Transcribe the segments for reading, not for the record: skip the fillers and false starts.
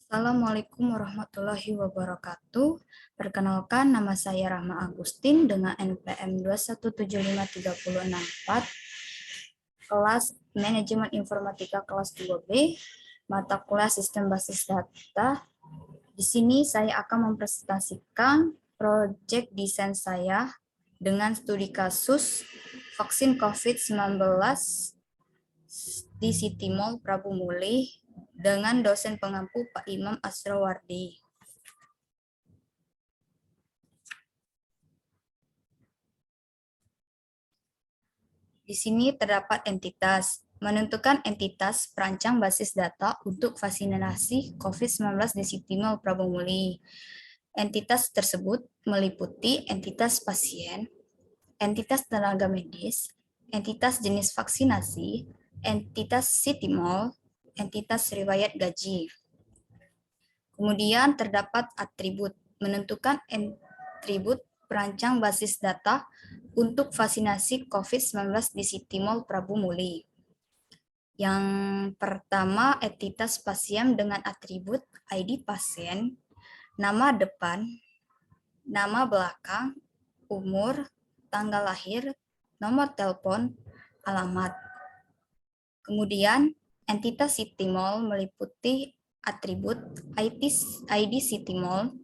Assalamualaikum warahmatullahi wabarakatuh. Perkenalkan, nama saya Rahma Agustin dengan NPM 2175364, kelas Manajemen Informatika kelas 2B, mata kuliah Sistem Basis Data. Di sini saya akan mempresentasikan proyek desain saya dengan studi kasus vaksin COVID-19 di City Mall Prabu Muli dengan dosen pengampu Pak Imam Asrawardi. Di sini terdapat entitas. Menentukan entitas perancang basis data untuk vaksinasi COVID-19 di City Mall Prabu Muli. Entitas tersebut meliputi entitas pasien, entitas tenaga medis, entitas jenis vaksinasi, entitas City Mall, entitas riwayat gaji. Kemudian terdapat atribut. Menentukan atribut perancang basis data untuk vaksinasi COVID-19 di City Mall Prabu Muli. Yang pertama, entitas pasien dengan atribut ID pasien, nama depan, nama belakang, umur, tanggal lahir, nomor telepon, alamat. Kemudian, entitas City Mall meliputi atribut ID City Mall,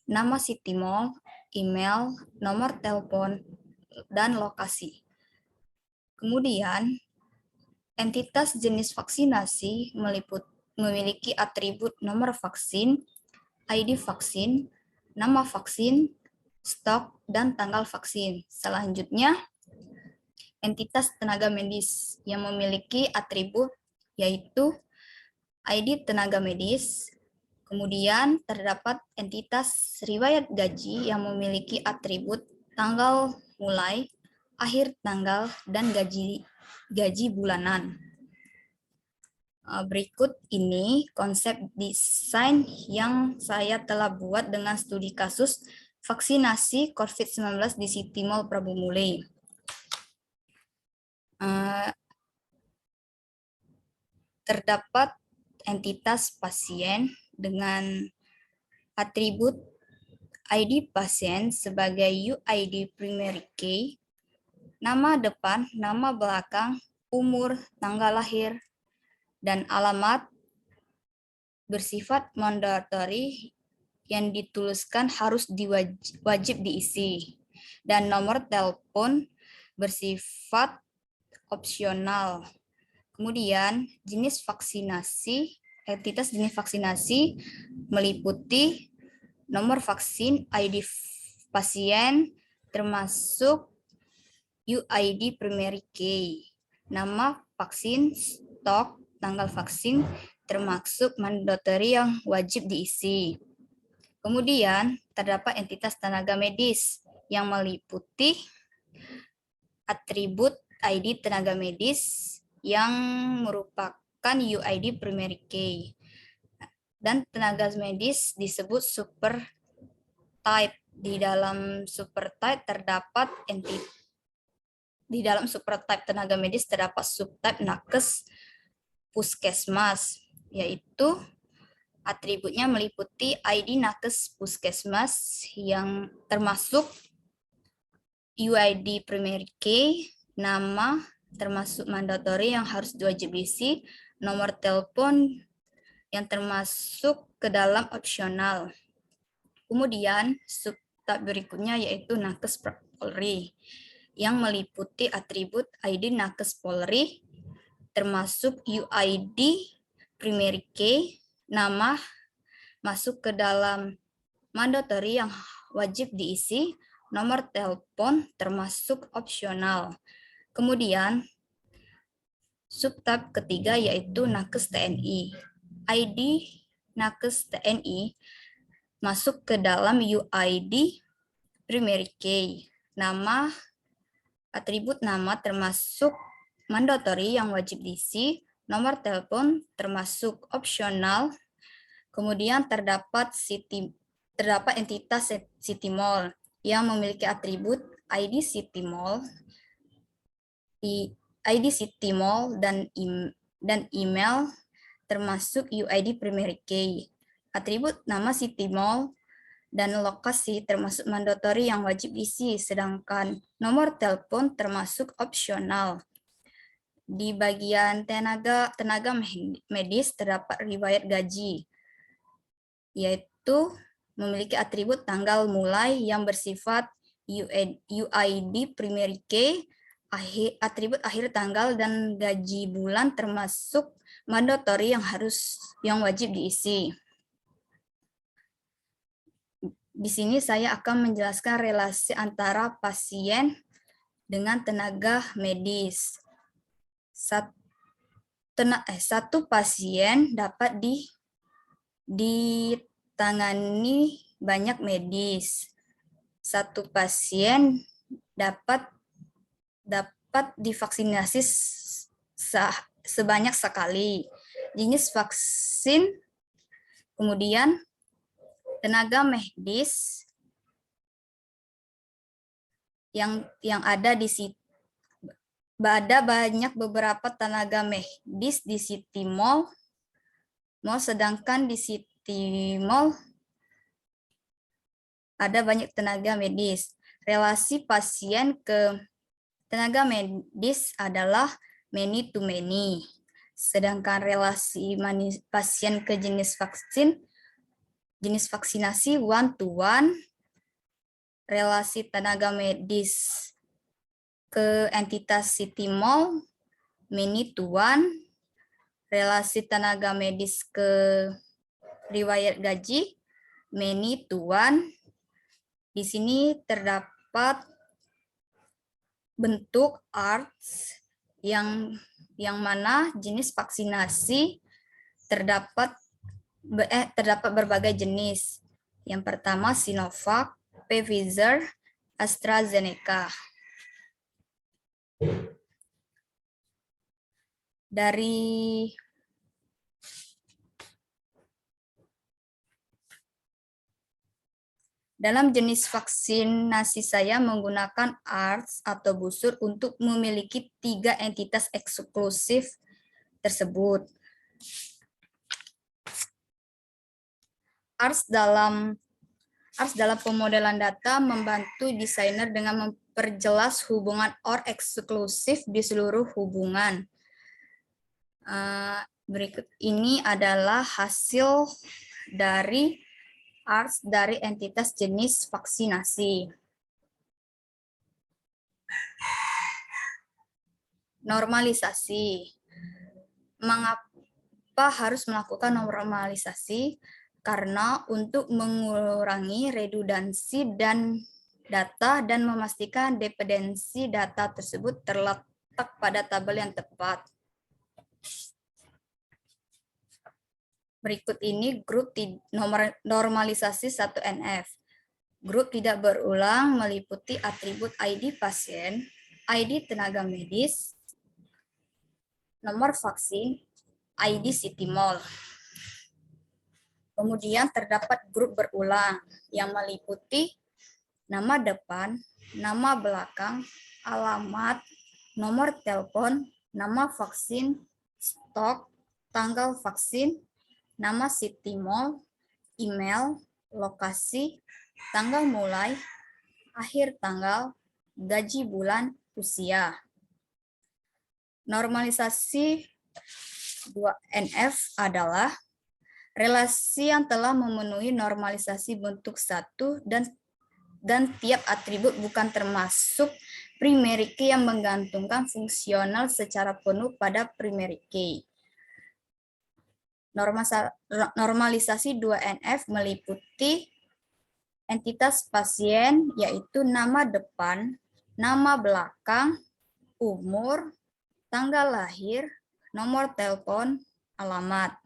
nama City Mall, email, nomor telepon, dan lokasi. Kemudian, entitas jenis vaksinasi memiliki atribut nomor vaksin, ID vaksin, nama vaksin, stok, dan tanggal vaksin. Selanjutnya, entitas tenaga medis yang memiliki atribut yaitu ID tenaga medis. Kemudian terdapat entitas riwayat gaji yang memiliki atribut tanggal mulai, akhir tanggal, dan gaji bulanan. Berikut ini konsep desain yang saya telah buat dengan studi kasus vaksinasi COVID-19 di City Mall Prabu Muli. Terdapat entitas pasien dengan atribut ID pasien sebagai UID primary key, nama depan, nama belakang, umur, tanggal lahir, dan alamat bersifat mandatory yang dituliskan harus wajib diisi, dan nomor telepon bersifat opsional. Kemudian jenis vaksinasi, entitas jenis vaksinasi meliputi nomor vaksin, ID pasien, termasuk UID primary key, nama vaksin, stok, tanggal vaksin, termasuk mandatory yang wajib diisi. Kemudian terdapat entitas tenaga medis yang meliputi atribut ID tenaga medis yang merupakan UID primary key. Dan tenaga medis disebut super type. Di dalam super type terdapat tenaga medis terdapat subtype nakes puskesmas, yaitu atributnya meliputi ID nakes puskesmas yang termasuk UID primary key, nama termasuk mandatory yang harus wajib diisi, nomor telepon yang termasuk ke dalam opsional. Kemudian subtype berikutnya yaitu nakes Polri yang meliputi atribut ID nakes Polri termasuk UID primary key, nama masuk ke dalam mandatory yang wajib diisi, nomor telepon termasuk opsional. Kemudian subtype ketiga yaitu nakes TNI. ID nakes TNI masuk ke dalam UID primary key. Nama, atribut nama termasuk mandatory yang wajib diisi, nomor telepon termasuk opsional. Kemudian terdapat entitas City Mall yang memiliki atribut ID City Mall, ID City Mall dan email termasuk UID primary key. Atribut nama city mall dan lokasi termasuk mandatori yang wajib diisi, sedangkan nomor telepon termasuk opsional. Di bagian tenaga medis terdapat riwayat gaji, yaitu memiliki atribut tanggal mulai yang bersifat UID primary key, atribut akhir tanggal, dan gaji bulan termasuk mandatori yang wajib diisi. Di sini saya akan menjelaskan relasi antara pasien dengan tenaga medis. Satu pasien dapat ditangani banyak medis. Satu pasien dapat divaksinasi sebanyak sekali. Jenis vaksin, kemudian tenaga medis yang ada di situ. Ada banyak beberapa tenaga medis di City Mall, sedangkan di City Mall ada banyak tenaga medis. Relasi pasien ke tenaga medis adalah many to many, sedangkan relasi pasien ke jenis vaksinasi one to one. Relasi tenaga medis ke entitas City Mall many to one. Relasi tenaga medis ke riwayat gaji many to one. Di sini terdapat bentuk arts yang mana jenis vaksinasi terdapat berbagai jenis. Yang pertama Sinovac, Pfizer, AstraZeneca. Dalam jenis vaksinasi saya menggunakan ARTS atau busur untuk memiliki 3 entitas eksklusif tersebut. ARTS dalam pemodelan data membantu desainer dengan memperjelas hubungan OR eksklusif di seluruh hubungan. Berikut ini adalah hasil dari ARTS dari entitas jenis vaksinasi. Normalisasi. Mengapa harus melakukan normalisasi? Karena untuk mengurangi redundansi dan data dan memastikan dependensi data tersebut terletak pada tabel yang tepat. Berikut ini grup normalisasi 1NF. Grup tidak berulang meliputi atribut ID pasien, ID tenaga medis, nomor vaksin, ID City Mall. Kemudian terdapat grup berulang yang meliputi nama depan, nama belakang, alamat, nomor telepon, nama vaksin, stok, tanggal vaksin, nama City Mall, email, lokasi, tanggal mulai, akhir tanggal, gaji bulan, usia. Normalisasi 2NF adalah relasi yang telah memenuhi normalisasi bentuk 1 dan tiap atribut bukan termasuk primary key yang menggantungkan fungsional secara penuh pada primary key. Normalisasi 2NF meliputi entitas pasien, yaitu nama depan, nama belakang, umur, tanggal lahir, nomor telepon, alamat.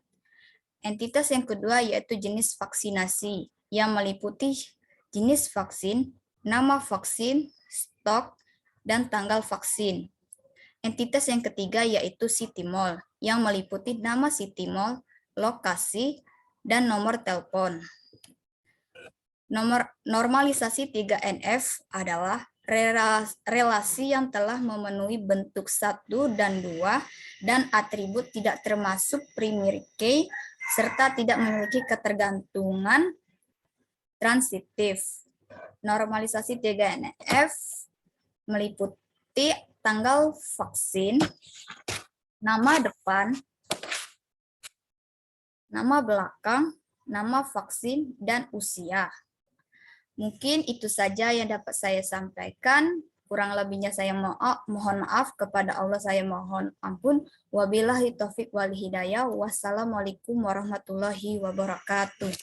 Entitas yang kedua yaitu jenis vaksinasi, yang meliputi jenis vaksin, nama vaksin, stok, dan tanggal vaksin. Entitas yang ketiga yaitu City Mall, yang meliputi nama City Mall, lokasi, dan nomor telepon. Normalisasi 3NF adalah relasi yang telah memenuhi bentuk 1 dan 2 dan atribut tidak termasuk primary key serta tidak memiliki ketergantungan transitif. Normalisasi 3NF meliputi tanggal vaksin, nama depan, nama belakang, nama vaksin, dan usia. Mungkin itu saja yang dapat saya sampaikan. Kurang lebihnya saya mohon maaf, kepada Allah saya mohon ampun. Wabillahi taufik wal hidayah. Wassalamualaikum warahmatullahi wabarakatuh.